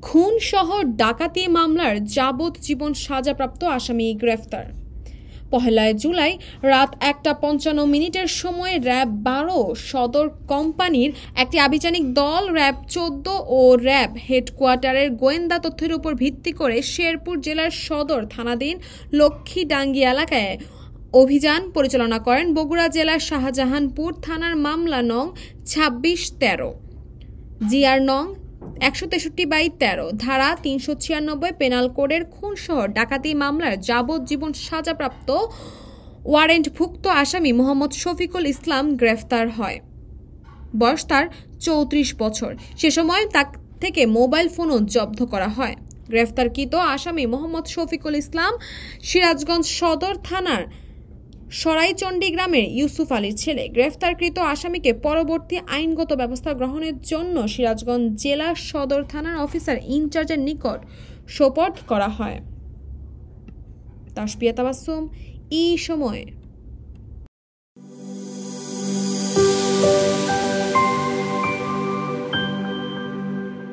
খুন সহ ডাকাতি মামলার যাবজ্জীবন সাজাপ্রাপ্ত আসামি গ্রেফতার। 1 জুলাই রাত 1:55 সময় র্যাব 12 সদর কোম্পানির একটি আভিযানিক দল র্যাব 14 ও র্যাব হেডকোয়ার্টারের গোয়েন্দা তথ্যের উপর ভিত্তি করে শেরপুর জেলার সদর থানাধীন লক্ষ্মীডাঙ্গি এলাকায় অভিযান পরিচালনা করেন। বগুড়া জেলার শাহজাহানপুর থানার মামলা নং 2613 জিআর নং 163/13 ধারা 396 পেনাল কোডের খুনসহ ডাকাতি মামলার যাবজ্জীবন সাজাপ্রাপ্ত ওয়ারেন্টভুক্ত আসামি মোহাম্মদ শফিকুল ইসলাম গ্রেফতার হয়। বয়স তার 34 বছর। সে সময় তার থেকে মোবাইল ফোনও জব্দ করা হয়। গ্রেফতারকৃত আসামি মোহাম্মদ শফিকুল ইসলাম সিরাজগঞ্জ সদর থানার সরাইচন্ডী গ্রামের ইউসুফ আলীর ছেলে। গ্রেফতারকৃত আসামিকে পরবর্তী আইনগত ব্যবস্থা গ্রহণের জন্য সিরাজগঞ্জ জেলা সদর থানার অফিসার ইনচার্জের নিকট সোপর্দ করা হয়। তাসবিয়া তাবাসসুম, সময়।